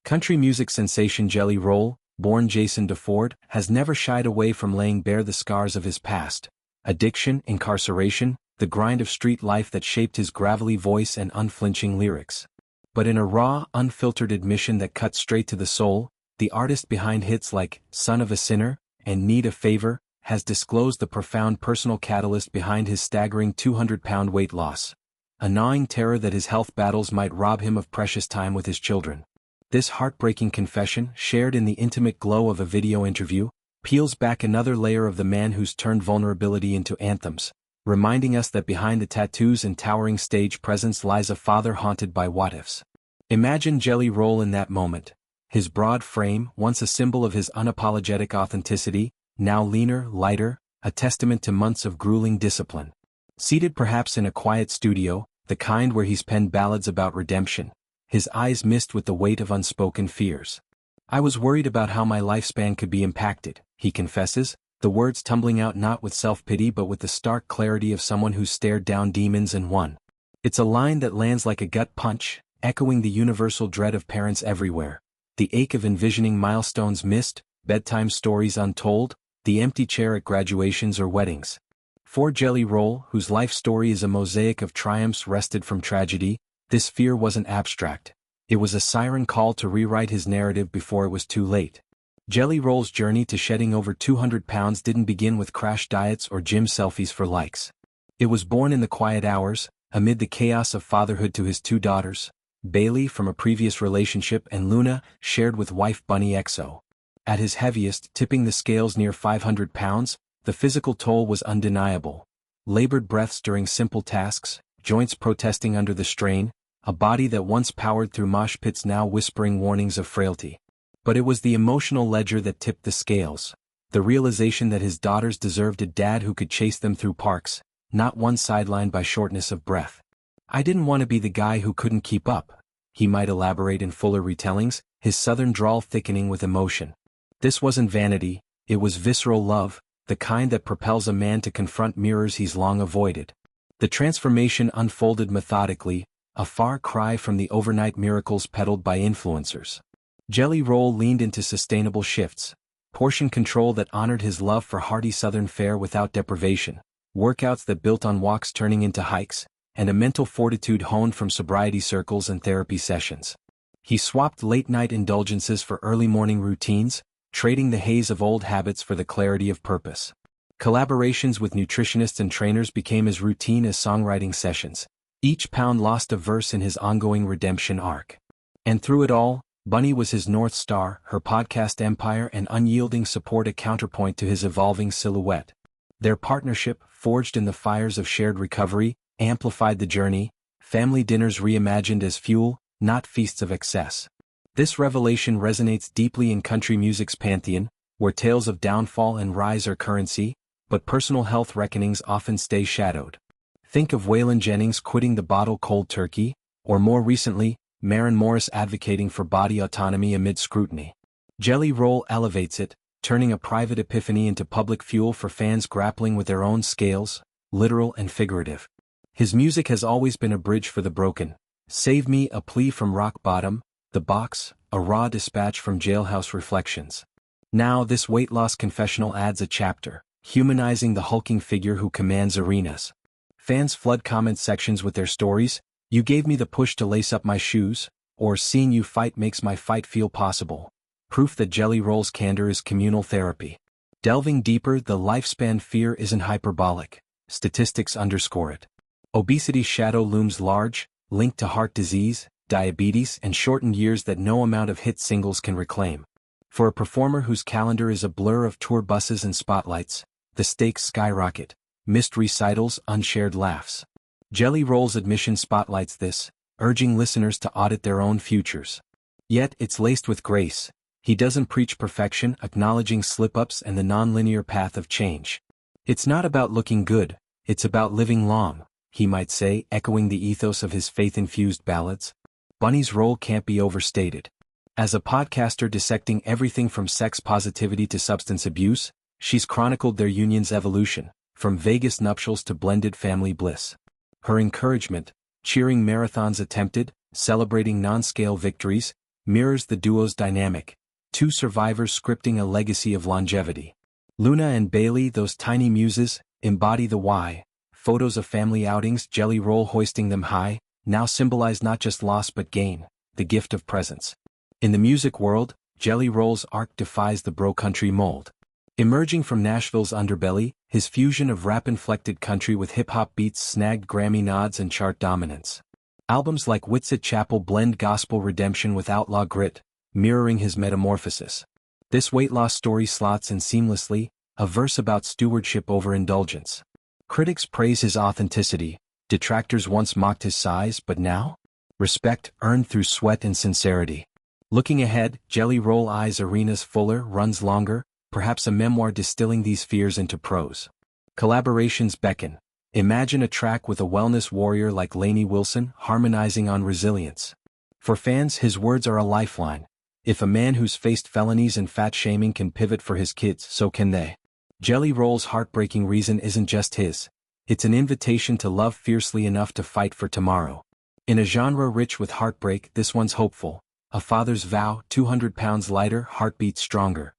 Country music sensation Jelly Roll, born Jason DeFord, has never shied away from laying bare the scars of his past. Addiction, incarceration, the grind of street life that shaped his gravelly voice and unflinching lyrics. But in a raw, unfiltered admission that cut straight to the soul, the artist behind hits like Son of a Sinner and Need a Favor has disclosed the profound personal catalyst behind his staggering 200-pound weight loss. A gnawing terror that his health battles might rob him of precious time with his children. This heartbreaking confession, shared in the intimate glow of a video interview, peels back another layer of the man who's turned vulnerability into anthems, reminding us that behind the tattoos and towering stage presence lies a father haunted by what-ifs. Imagine Jelly Roll in that moment. His broad frame, once a symbol of his unapologetic authenticity, now leaner, lighter, a testament to months of grueling discipline. Seated perhaps in a quiet studio, the kind where he's penned ballads about redemption, his eyes mist with the weight of unspoken fears. I was worried about how my lifespan could be impacted, he confesses, the words tumbling out not with self-pity but with the stark clarity of someone who's stared down demons and won. It's a line that lands like a gut punch, echoing the universal dread of parents everywhere. The ache of envisioning milestones missed, bedtime stories untold, the empty chair at graduations or weddings. For Jelly Roll, whose life story is a mosaic of triumphs wrested from tragedy, this fear wasn't abstract. It was a siren call to rewrite his narrative before it was too late. Jelly Roll's journey to shedding over 200 pounds didn't begin with crash diets or gym selfies for likes. It was born in the quiet hours, amid the chaos of fatherhood to his two daughters, Bailey from a previous relationship and Luna, shared with wife Bunny XO. At his heaviest, tipping the scales near 500 pounds, the physical toll was undeniable. Labored breaths during simple tasks, joints protesting under the strain, a body that once powered through mosh pits now whispering warnings of frailty. But it was the emotional ledger that tipped the scales. The realization that his daughters deserved a dad who could chase them through parks, not one sidelined by shortness of breath. I didn't want to be the guy who couldn't keep up, he might elaborate in fuller retellings, his southern drawl thickening with emotion. This wasn't vanity, it was visceral love, the kind that propels a man to confront mirrors he's long avoided. The transformation unfolded methodically, a far cry from the overnight miracles peddled by influencers. Jelly Roll leaned into sustainable shifts, portion control that honored his love for hearty southern fare without deprivation, workouts that built on walks turning into hikes, and a mental fortitude honed from sobriety circles and therapy sessions. He swapped late-night indulgences for early morning routines, trading the haze of old habits for the clarity of purpose. Collaborations with nutritionists and trainers became as routine as songwriting sessions. Each pound lost a verse in his ongoing redemption arc. And through it all, Bunny was his North Star, her podcast empire and unyielding support a counterpoint to his evolving silhouette. Their partnership, forged in the fires of shared recovery, amplified the journey, family dinners reimagined as fuel, not feasts of excess. This revelation resonates deeply in country music's pantheon, where tales of downfall and rise are currency, but personal health reckonings often stay shadowed. Think of Waylon Jennings quitting the bottle cold turkey, or more recently, Maren Morris advocating for body autonomy amid scrutiny. Jelly Roll elevates it, turning a private epiphany into public fuel for fans grappling with their own scales, literal and figurative. His music has always been a bridge for the broken. Save Me, a plea from rock bottom, The Box, a raw dispatch from Jailhouse Reflections. Now this weight loss confessional adds a chapter, humanizing the hulking figure who commands arenas. Fans flood comment sections with their stories, "You gave me the push to lace up my shoes," or "Seeing you fight makes my fight feel possible." Proof that Jelly Roll's candor is communal therapy. Delving deeper, the lifespan fear isn't hyperbolic. Statistics underscore it. Obesity's shadow looms large, linked to heart disease, diabetes, and shortened years that no amount of hit singles can reclaim. For a performer whose calendar is a blur of tour buses and spotlights, the stakes skyrocket. Missed recitals, unshared laughs. Jelly Roll's admission spotlights this, urging listeners to audit their own futures. Yet it's laced with grace. He doesn't preach perfection, acknowledging slip-ups and the non-linear path of change. It's not about looking good, it's about living long, he might say, echoing the ethos of his faith-infused ballads. Bunny's role can't be overstated. As a podcaster dissecting everything from sex positivity to substance abuse, she's chronicled their union's evolution, from Vegas nuptials to blended family bliss. Her encouragement, cheering marathons attempted, celebrating non-scale victories, mirrors the duo's dynamic, two survivors scripting a legacy of longevity. Luna and Bailey, those tiny muses, embody the why. Photos of family outings, Jelly Roll hoisting them high, now symbolize not just loss but gain, the gift of presence. In the music world, Jelly Roll's arc defies the bro country mold. Emerging from Nashville's underbelly, his fusion of rap-inflected country with hip-hop beats snagged Grammy nods and chart dominance. Albums like Whitsitt Chapel blend gospel redemption with outlaw grit, mirroring his metamorphosis. This weight loss story slots in seamlessly, a verse about stewardship over indulgence. Critics praise his authenticity, detractors once mocked his size, but now? Respect earned through sweat and sincerity. Looking ahead, Jelly Roll eyes arenas fuller, runs longer, perhaps a memoir distilling these fears into prose. Collaborations beckon. Imagine a track with a wellness warrior like Lainey Wilson harmonizing on resilience. For fans, his words are a lifeline. If a man who's faced felonies and fat shaming can pivot for his kids, so can they. Jelly Roll's heartbreaking reason isn't just his. It's an invitation to love fiercely enough to fight for tomorrow. In a genre rich with heartbreak, this one's hopeful. A father's vow, 200 pounds lighter, heartbeat stronger.